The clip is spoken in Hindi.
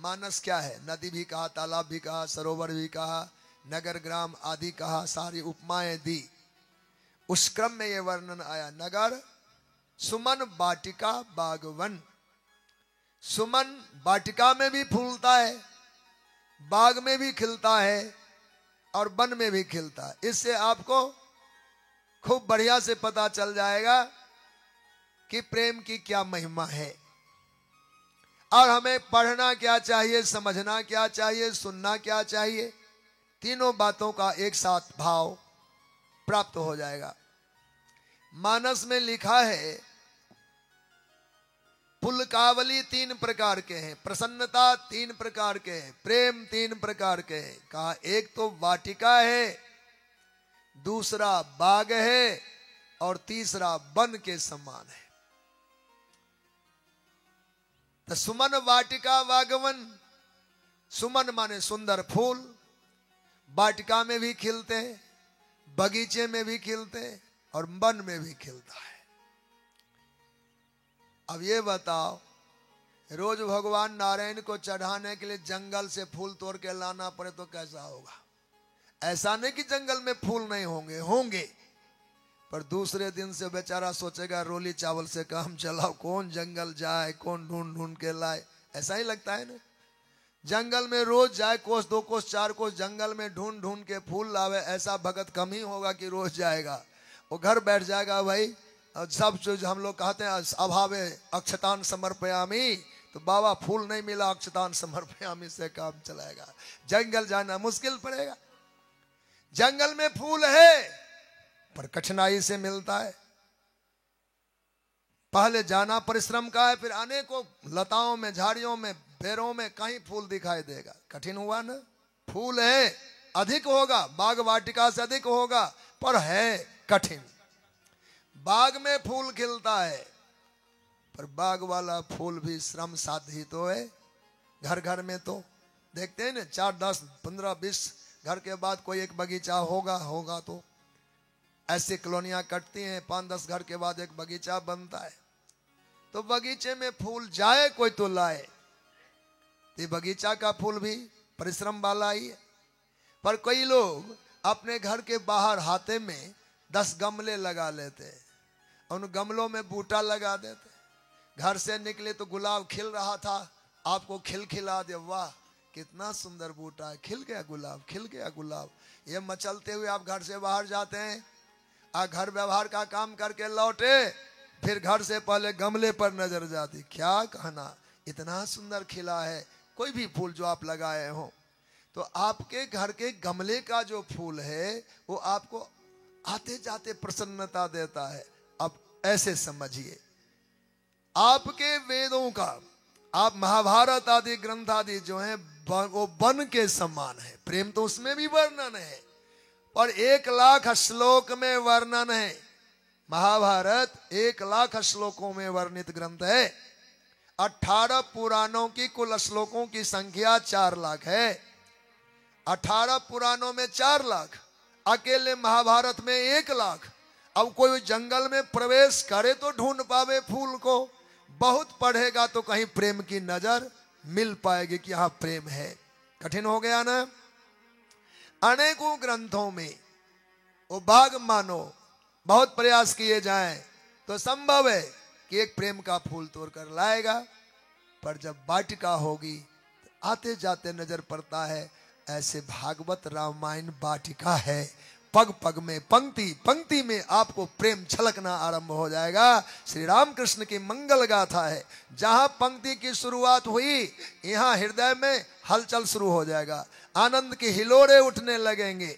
मानस क्या है? नदी भी कहा, तालाब भी कहा, सरोवर भी कहा, नगर ग्राम आदि कहा, सारी उपमाएं दी। उस क्रम में ये वर्णन आया, नगर सुमन वाटिका बागवन। सुमन वाटिका में भी फूलता है, बाग में भी खिलता है और वन में भी खिलता है। इससे आपको खूब बढ़िया से पता चल जाएगा कि प्रेम की क्या महिमा है और हमें पढ़ना क्या चाहिए, समझना क्या चाहिए, सुनना क्या चाहिए। तीनों बातों का एक साथ भाव प्राप्त हो जाएगा। मानस में लिखा है पुलकावली 3 प्रकार के हैं, प्रसन्नता 3 प्रकार के हैं, प्रेम 3 प्रकार के हैं। कहा एक तो वाटिका है, दूसरा बाग है और तीसरा वन के समान है। तो सुमन वाटिका बागवन, सुमन माने सुंदर फूल, वाटिका में भी खिलते हैं, बगीचे में भी खिलते हैं और वन में भी खिलता है। अब ये बताओ, रोज भगवान नारायण को चढ़ाने के लिए जंगल से फूल तोड़ के लाना पड़े तो कैसा होगा? ऐसा नहीं कि जंगल में फूल नहीं होंगे, होंगे, पर दूसरे दिन से बेचारा सोचेगा रोली चावल से काम चलाओ, कौन जंगल जाए, कौन ढूंढ ढूंढ के लाए। ऐसा ही लगता है ना। जंगल में रोज जाए, कोस 2 कोस 4 कोस जंगल में ढूंढ ढूंढ के फूल लावे, ऐसा भगत कम ही होगा कि रोज जाएगा। वो घर बैठ जाएगा भाई, और सब जो हम लोग कहते हैं अभावे अक्षतान समर्पयामी, तो बाबा फूल नहीं मिला, अक्षतान समर्पयामी से काम चलाएगा। जंगल जाना मुश्किल पड़ेगा। जंगल में फूल है पर कठिनाई से मिलता है। पहले जाना परिश्रम का है, फिर अनेकों लताओं में, झाड़ियों में, पेड़ों में कहीं फूल दिखाई देगा। कठिन हुआ ना। फूल है, अधिक होगा, बाग वाटिका से अधिक होगा, पर है कठिन। बाग में फूल खिलता है, पर बाग वाला फूल भी श्रम साध्य तो है। घर घर में तो देखते हैं ना, 4, 10, 15, 20 घर के बाद कोई एक बगीचा होगा तो ऐसी कॉलोनियां कटती हैं, 5-10 घर के बाद एक बगीचा बनता है। तो बगीचे में फूल जाए कोई तो लाए। ये बगीचा का फूल भी परिश्रम वाला ही है। पर कई लोग अपने घर के बाहर हाथे में 10 गमले लगा लेते हैं, उन गमलों में बूटा लगा देते। घर से निकले तो गुलाब खिल रहा था, आपको खिला दे, वाह कितना सुंदर बूटा है, खिल गया गुलाब, खिल गया गुलाब। ये मचलते हुए आप घर से बाहर जाते हैं, घर व्यवहार का काम करके लौटे, फिर घर से पहले गमले पर नजर जाती, क्या कहना, इतना सुंदर खिला है। कोई भी फूल जो आप लगाए हो, तो आपके घर के गमले का जो फूल है वो आपको आते जाते प्रसन्नता देता है। अब ऐसे समझिए, आपके वेदों का, आप महाभारत आदि ग्रंथ आदि जो है वो वन के समान है। प्रेम तो उसमें भी वर्णन है, पर 1,00,000 श्लोक में वर्णन है। महाभारत 1,00,000 श्लोकों में वर्णित ग्रंथ है। 18 पुराणों की कुल श्लोकों की संख्या 4,00,000 है। 18 पुराणों में 4,00,000, अकेले महाभारत में 1,00,000। अब कोई जंगल में प्रवेश करे तो ढूंढ पावे फूल को, बहुत पढ़ेगा तो कहीं प्रेम की नजर मिल पाएगी कि यहां प्रेम है। कठिन हो गया ना। अनेकों ग्रंथों में वो भाग मानो बहुत प्रयास किए जाएं तो संभव है कि एक प्रेम का फूल तोड़ कर लाएगा, पर जब वाटिका होगी तो आते जाते नजर पड़ता है ऐसे भागवत रामायण वाटिका है। पग पग में, पंक्ति पंक्ति में आपको प्रेम छलकना आरंभ हो जाएगा। श्री राम कृष्ण की मंगल गाथा है, जहां पंक्ति की शुरुआत हुई यहां हृदय में हलचल शुरू हो जाएगा, आनंद के हिलोरे उठने लगेंगे।